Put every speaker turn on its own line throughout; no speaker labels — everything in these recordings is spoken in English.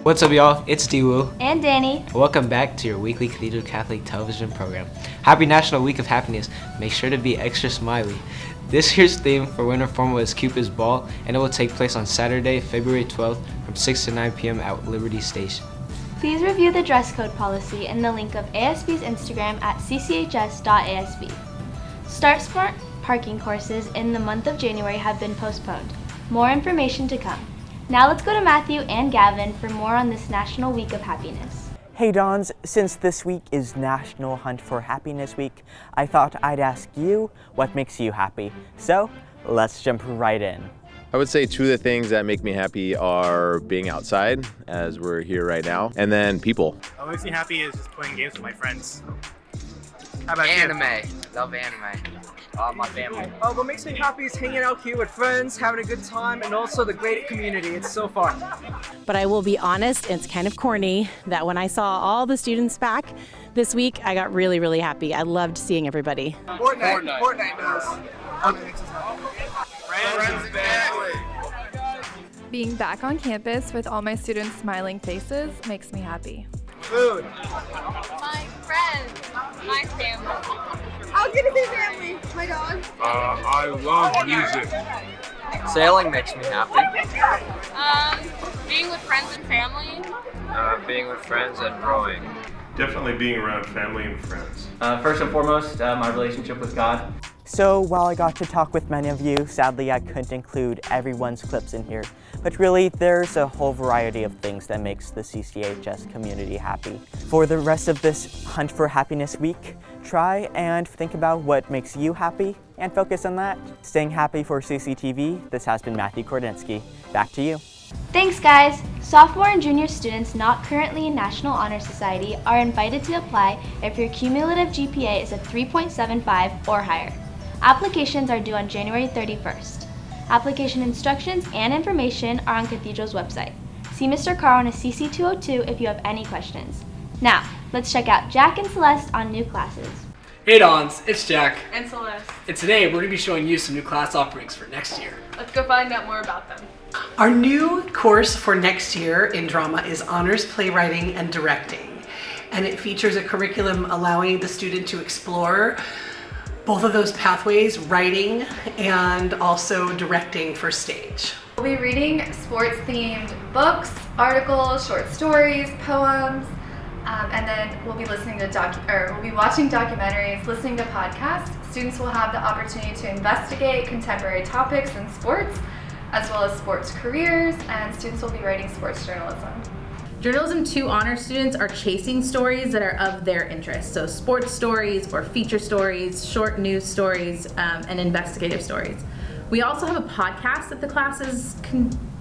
What's up, y'all? It's Diwoo.
And Danny.
Welcome back to your weekly Cathedral Catholic television program. Happy National Week of Happiness. Make sure to be extra smiley. This year's theme for Winter Formal is Cupid's Ball, and it will take place on Saturday, February 12th from 6 to 9 p.m. at Liberty Station.
Please review the dress code policy in the link of ASB's Instagram at cchs.asb. Start Smart parking courses in the month of January have been postponed. More information to come. Now let's go to Matthew and Gavin for more on this National Week of Happiness.
Hey Dons, since this week is National Hunt for Happiness Week, I thought I'd ask you what makes you happy. So, let's jump right in.
I would say two of the things that make me happy are being outside, as we're here right now, and then people.
What makes me happy is just playing games with my friends. How about
anime.
you?
Love anime. My family.
What makes me happy is hanging out here with friends, having a good time, and also the great community. It's so fun.
But I will be honest, it's kind of corny that when I saw all the students back this week, I got really, really happy. I loved seeing everybody.
Fortnite does.
Friends and family.
Being back on campus with all my students' smiling faces makes me happy.
Food.
My friends. My family.
I'll get to see family. My dog.
I love music.
Sailing makes me happy.
Being with friends and family.
Being with friends and growing.
Definitely being around family and friends.
First and foremost, my relationship with God.
So while I got to talk with many of you, sadly I couldn't include everyone's clips in here. But really, there's a whole variety of things that makes the CCHS community happy. For the rest of this Hunt for Happiness week, try and think about what makes you happy and focus on that. Staying happy for CCTV, this has been Matthew Kordinsky. Back to you.
Thanks, guys. Sophomore and junior students not currently in National Honor Society are invited to apply if your cumulative GPA is a 3.75 or higher. Applications are due on January 31st. Application instructions and information are on Cathedral's website. See Mr. Carr on a CC 202 if you have any questions. Now, let's check out Jack and Celeste on new classes.
Hey Dons, it's Jack.
And Celeste.
And today we're going to be showing you some new class offerings for next year.
Let's go find out more about them.
Our new course for next year in drama is Honors Playwriting and Directing. And it features a curriculum allowing the student to explore both of those pathways, writing and also directing for stage.
We'll be reading sports-themed books, articles, short stories, poems, and then we'll be listening to we'll be watching documentaries, listening to podcasts. Students will have the opportunity to investigate contemporary topics in sports, as well as sports careers, and students will be writing sports journalism.
Journalism 2 honor students are chasing stories that are of their interest. So sports stories or feature stories, short news stories, and investigative stories. We also have a podcast that the class is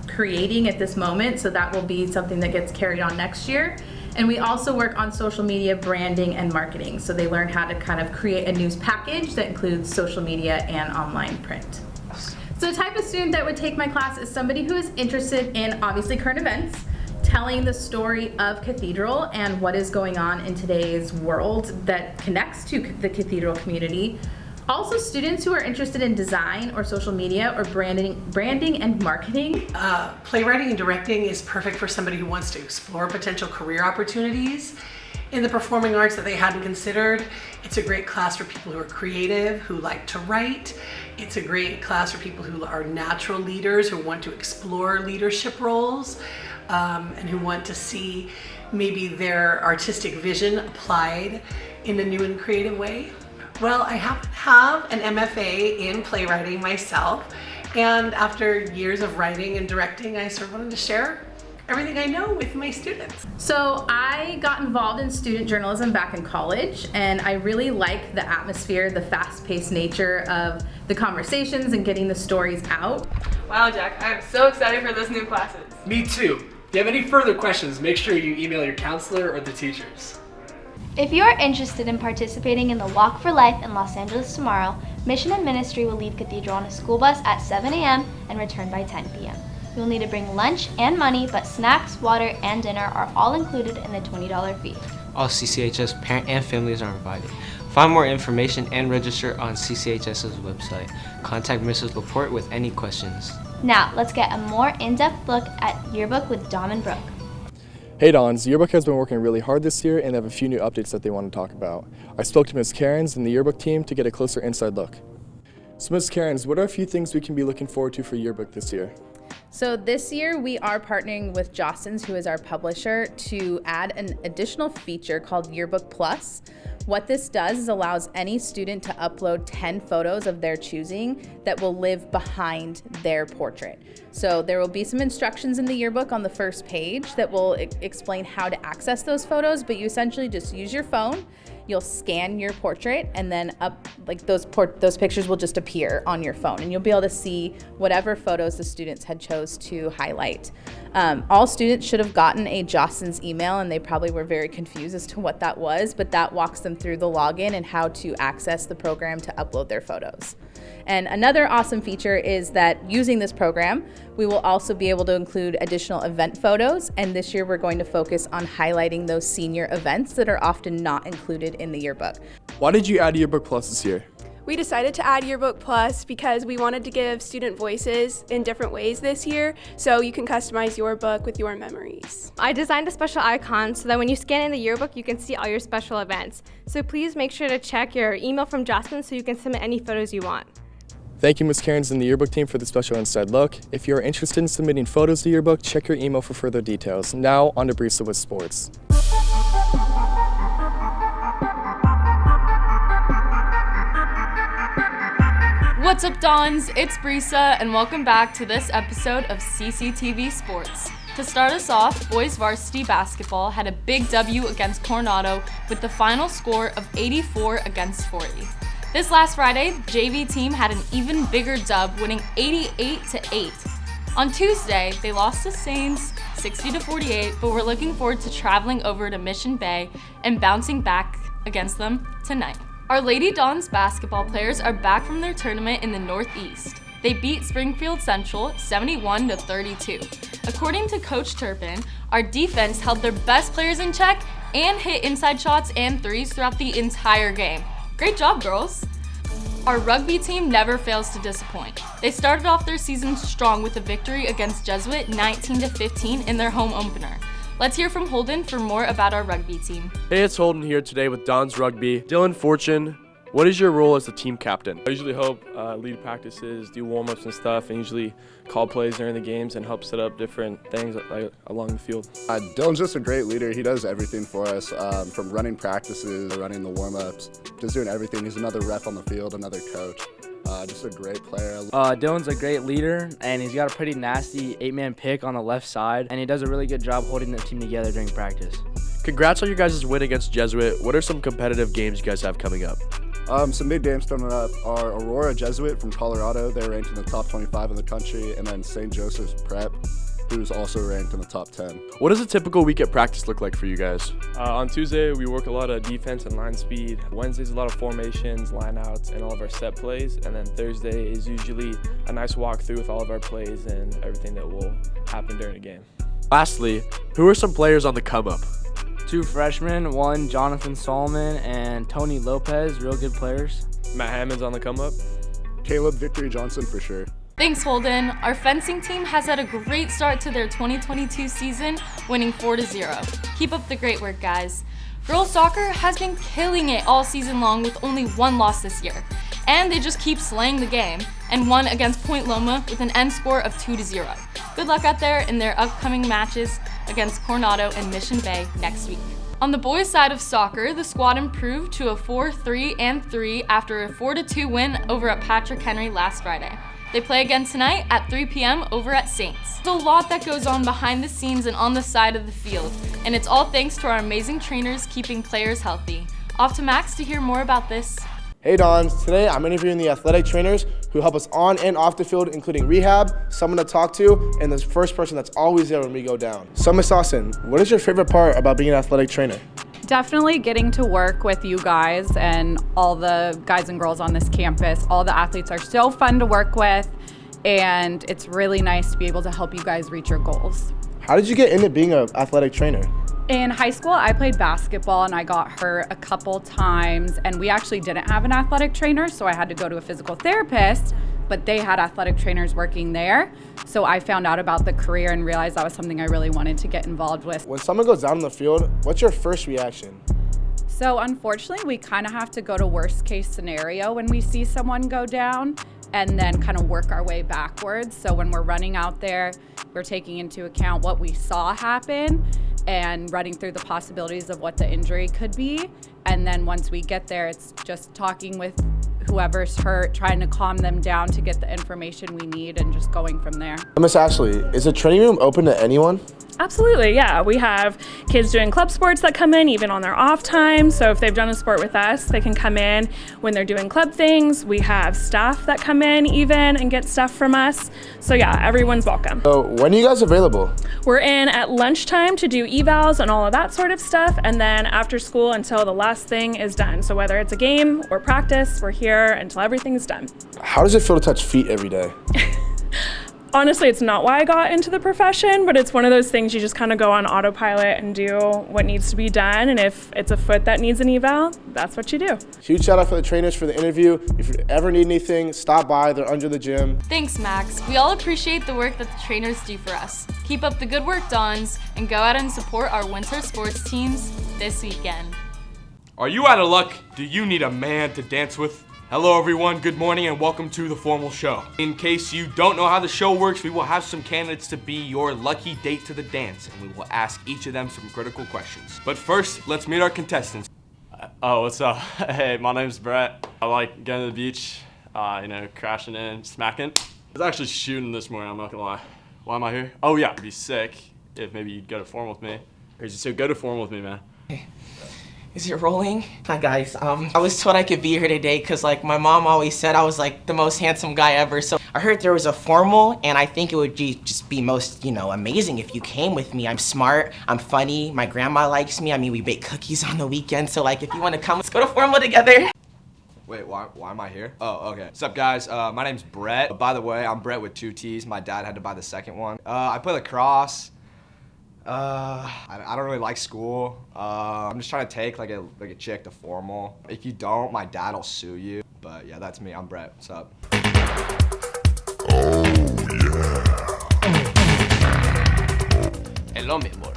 creating at this moment, so that will be something that gets carried on next year. And we also work on social media branding and marketing. So they learn how to kind of create a news package that includes social media and online print. So the type of student that would take my class is somebody who is interested in obviously current events, telling the story of Cathedral and what is going on in today's world that connects to the Cathedral community. Also students who are interested in design or social media or branding and marketing.
Playwriting and directing is perfect for somebody who wants to explore potential career opportunities in the performing arts that they hadn't considered. It's a great class for people who are creative, who like to write. It's a great class for people who are natural leaders, who want to explore leadership roles. And who want to see maybe their artistic vision applied in a new and creative way. Well, I happen to have an MFA in playwriting myself, and after years of writing and directing, I sort of wanted to share everything I know with my students.
So I got involved in student journalism back in college, and I really like the atmosphere, the fast-paced nature of the conversations and getting the stories out.
Wow, Jack, I'm so excited for those new classes.
Me too. If you have any further questions, make sure you email your counselor or the teachers.
If you are interested in participating in the Walk for Life in Los Angeles tomorrow, Mission and Ministry will leave Cathedral on a school bus at 7 a.m. and return by 10 p.m. You'll need to bring lunch and money, but snacks, water, and dinner are all included in the $20 fee.
All CCHS parent and families are invited. Find more information and register on CCHS's website. Contact Mrs. Laporte with any questions.
Now, let's get a more in-depth look at Yearbook with Dom and Brooke.
Hey Dons, the Yearbook has been working really hard this year and they have a few new updates that they want to talk about. I spoke to Ms. Cairns and the Yearbook team to get a closer inside look. So Ms. Cairns, what are a few things we can be looking forward to for Yearbook this year?
So this year we are partnering with Jostens, who is our publisher, to add an additional feature called Yearbook Plus. What this does is allows any student to upload 10 photos of their choosing that will live behind their portrait. So there will be some instructions in the yearbook on the first page that will explain how to access those photos, but you essentially just use your phone, you'll scan your portrait, and then those pictures will just appear on your phone, and you'll be able to see whatever photos the students had chose to highlight. All students should have gotten a Jostens email, and they probably were very confused as to what that was, but that walks them through the login and how to access the program to upload their photos. And another awesome feature is that using this program, we will also be able to include additional event photos, and this year we're going to focus on highlighting those senior events that are often not included in the yearbook.
Why did you add Yearbook Plus this year?
We decided to add Yearbook Plus because we wanted to give student voices in different ways this year, so you can customize your book with your memories.
I designed a special icon so that when you scan in the yearbook, you can see all your special events. So please make sure to check your email from Jostens so you can submit any photos you want.
Thank you, Ms. Cairns and the Yearbook team for the special inside look. If you are interested in submitting photos to the yearbook, check your email for further details. Now, on to Brisa with sports.
What's up, Dons? It's Brisa, and welcome back to this episode of CCTV Sports. To start us off, boys varsity basketball had a big W against Coronado with the final score of 84 against 40. This last Friday, the JV team had an even bigger dub, winning 88-8. On Tuesday, they lost to Saints 60-48, but we're looking forward to traveling over to Mission Bay and bouncing back against them tonight. Our Lady Dons basketball players are back from their tournament in the Northeast. They beat Springfield Central 71-32. According to Coach Turpin, our defense held their best players in check and hit inside shots and threes throughout the entire game. Great job, girls! Our rugby team never fails to disappoint. They started off their season strong with a victory against Jesuit 19-15 in their home opener. Let's hear from Holden for more about our rugby team.
Hey, it's Holden here today with Don's Rugby. Dylan Fortune, what is your role as the team captain? I usually help lead practices, do warm-ups and stuff, and usually call plays during the games and help set up different things along the field.
Dylan's just a great leader. He does everything for us, from running practices, running the warm-ups, just doing everything. He's another ref on the field, another coach. Just a great player.
Dylan's a great leader, and he's got a pretty nasty 8-man pick on the left side, and he does a really good job holding the team together during practice.
Congrats on your guys' win against Jesuit. What are some competitive games you guys have coming up?
Some big games coming up are Aurora Jesuit from Colorado. They're ranked in the top 25 in the country, and then St. Joseph's Prep, who's also ranked in the top 10.
What does a typical week at practice look like for you guys?
On Tuesday, we work a lot of defense and line speed. Wednesday's a lot of formations, lineouts, and all of our set plays. And then Thursday is usually a nice walkthrough with all of our plays and everything that will happen during the game.
Lastly, who are some players on the come-up?
2 freshmen, one Jonathan Solomon and Tony Lopez, real good players.
Matt Hammond's on the come-up.
Caleb Victory Johnson for sure.
Thanks, Holden. Our fencing team has had a great start to their 2022 season, winning 4-0. Keep up the great work, guys. Girls soccer has been killing it all season long with only 1 loss this year. And they just keep slaying the game and won against Point Loma with an end score of 2-0. Good luck out there in their upcoming matches against Coronado and Mission Bay next week. On the boys' side of soccer, the squad improved to a 4-3-3 after a 4-2 win over at Patrick Henry last Friday. They play again tonight at 3 p.m. over at Saints. There's a lot that goes on behind the scenes and on the side of the field, and it's all thanks to our amazing trainers keeping players healthy. Off to Max to hear more about this.
Hey Dons, today I'm interviewing the athletic trainers who help us on and off the field, including rehab, someone to talk to, and the first person that's always there when we go down. So Miss Austin, what is your favorite part about being an athletic trainer?
Definitely getting to work with you guys and all the guys and girls on this campus. All the athletes are so fun to work with, and it's really nice to be able to help you guys reach your goals.
How did you get into being an athletic trainer?
In high school, I played basketball and I got hurt a couple times, and we actually didn't have an athletic trainer, so I had to go to a physical therapist. but they had athletic trainers working there. So I found out about the career and realized that was something I really wanted to get involved with.
When someone goes down on the field, what's your first reaction?
So unfortunately, we kind of have to go to worst case scenario when we see someone go down and then kind of work our way backwards. So when we're running out there, we're taking into account what we saw happen and running through the possibilities of what the injury could be. And then once we get there, it's just talking with whoever's hurt, trying to calm them down to get the information we need and just going from there.
Miss Ashley, is the training room open to anyone?
Absolutely, yeah. We have kids doing club sports that come in even on their off time. So if they've done a sport with us, they can come in when they're doing club things. We have staff that come in even and get stuff from us. So yeah, everyone's welcome.
So when are you guys available?
We're in at lunchtime to do evals and all of that sort of stuff, and then after school until the last thing is done. So whether it's a game or practice, we're here until everything is done.
How does it feel to touch feet every day?
Honestly, it's not why I got into the profession, but it's one of those things you just kind of go on autopilot and do what needs to be done. And if it's a foot that needs an eval, that's what you do.
Huge shout out for the trainers for the interview. If you ever need anything, stop by. They're under the gym.
Thanks, Max. We all appreciate the work that the trainers do for us. Keep up the good work, Dons, and go out and support our winter sports teams this weekend.
Are you out of luck? Do you need a man to dance with? Hello everyone, good morning and welcome to the formal show. In case you don't know how the show works, we will have some candidates to be your lucky date to the dance, and we will ask each of them some critical questions. But first, let's meet our contestants.
Oh, what's up? Hey, my name's Brett. I like going to the beach, crashing in, smacking. I was actually shooting this morning, I'm not gonna lie. Why am I here? Oh yeah, it'd be sick if maybe you'd go to form with me. So go to form with me, man.
Is it rolling? Hi guys, I was told I could be here today because like my mom always said I was like the most handsome guy ever. So I heard there was a formal and I think it would just be most, amazing if you came with me. I'm smart, I'm funny, my grandma likes me. I mean, we bake cookies on the weekend. So like if you want to come, let's go to formal together.
Wait, why am I here? Oh, okay. What's up, guys? My name's Brett. By the way, I'm Brett with 2 T's. My dad had to buy the second one. I play lacrosse. I don't really like school. I'm just trying to take like a chick to formal. If you don't, my dad will sue you. But yeah, that's me. I'm Brett. What's up?
Hello, mi amor.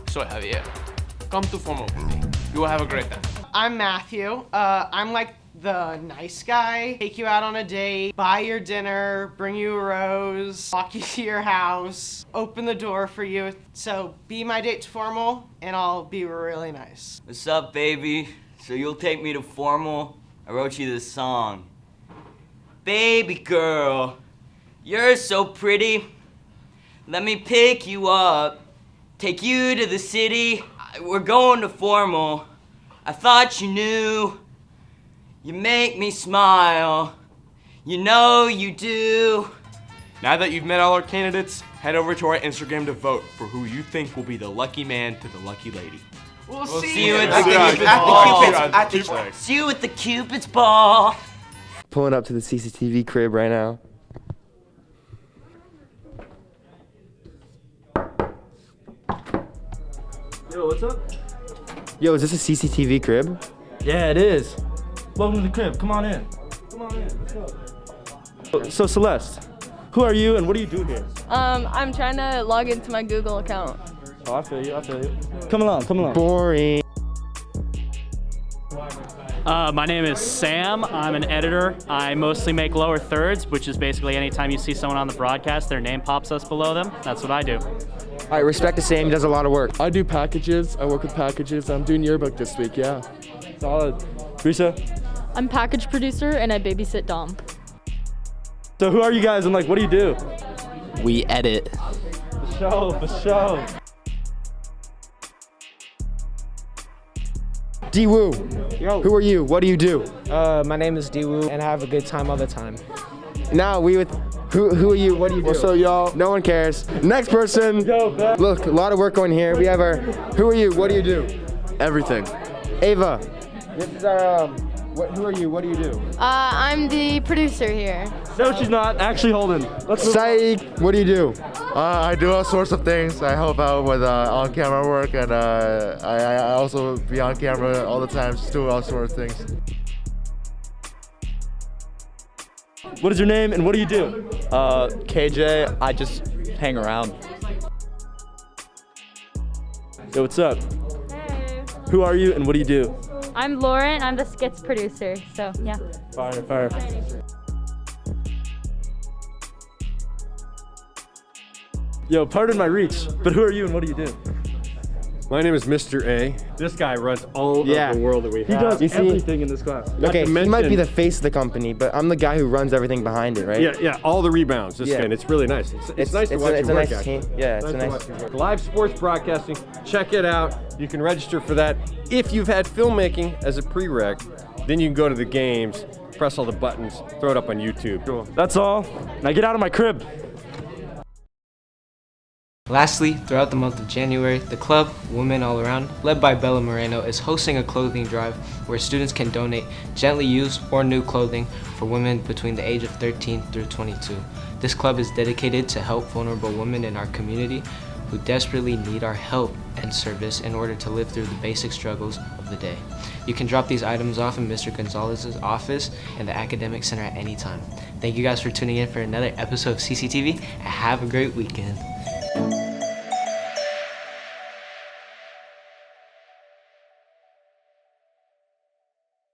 Soy Javier. Come to formal with me. You will have a great time.
I'm Matthew. I'm like the nice guy. Take you out on a date, buy your dinner, bring you a rose, walk you to your house, open the door for you. So be my date to formal and I'll be really nice.
What's up, baby? So you'll take me to formal? I wrote you this song. Baby girl, you're so pretty. Let me pick you up, take you to the city. We're going to formal. I thought you knew. You make me smile. You know you do.
Now that you've met all our candidates, head over to our Instagram to vote for who you think will be the lucky man to the lucky lady.
We'll see you at the Cupid's ball. See you at the Cupid's ball.
Pulling up to the CCTV crib right now.
Yo, what's up?
Yo, is this a CCTV crib?
Yeah, it is. Welcome to the crib. Come on in. Come on in. Let's go. So Celeste, who are you and what do you do here?
I'm trying to log into my Google account.
Oh, I feel you. I feel you. Come along. Come along.
Boring.
My name is Sam. I'm an editor. I mostly make lower thirds, which is basically anytime you see someone on the broadcast, their name pops us below them. That's what I do.
All right, respect to Sam. He does a lot of work.
I do packages. I work with packages. I'm doing yearbook this week, yeah.
Solid. Risa?
I'm package producer and I babysit Dom.
So who are you guys and like what do you do?
We edit.
For sure.
D-Woo, who are you? What do you do?
My name is D-Woo and I have a good time all the time.
Now we with, who are you? What do you do?
What's up, y'all?
No one cares. Next person.
Yo, man.
Look, a lot of work going here. We have our, who are you? What do you do?
Everything.
Ava. This is our, who are you? What do you do?
I'm the producer here.
No, she's not. Actually, Holden.
Saeed, what do you do?
I do all sorts of things. I help out with on-camera work, and I also be on camera all the time, just do all sorts of things.
What is your name and what do you do?
KJ, I just hang around.
Yo, what's up?
Hey.
Who are you and what do you do?
I'm Lauren. I'm the skits producer. So yeah.
Fire. Yo, pardon my reach, but who are you and what do you do?
My name is Mr. A. This guy runs all of the world that we have.
He does
You see-
everything in this class.
Not
Okay,
to
he might be
mention-
the face of the company, but I'm the guy who runs everything behind it, right?
Yeah, all the rebounds. This
Yeah.
guy, and it's really nice. It's nice to watch
it's
you
a
work,
nice
actually.
team. Yeah, it's a
to
nice
watch you work. Live sports broadcasting. Check it out. You can register for that. If you've had filmmaking as a prereq, then you can go to the games, press all the buttons, throw it up on YouTube.
Cool. That's all. Now get out of my crib.
Lastly, throughout the month of January, the club, Women All Around, led by Bella Moreno, is hosting a clothing drive where students can donate gently used or new clothing for women between the age of 13 through 22. This club is dedicated to help vulnerable women in our community who desperately need our help and service in order to live through the basic struggles of the day. You can drop these items off in Mr. Gonzalez's office in the Academic Center at any time. Thank you guys for tuning in for another episode of CCTV, and have a great weekend.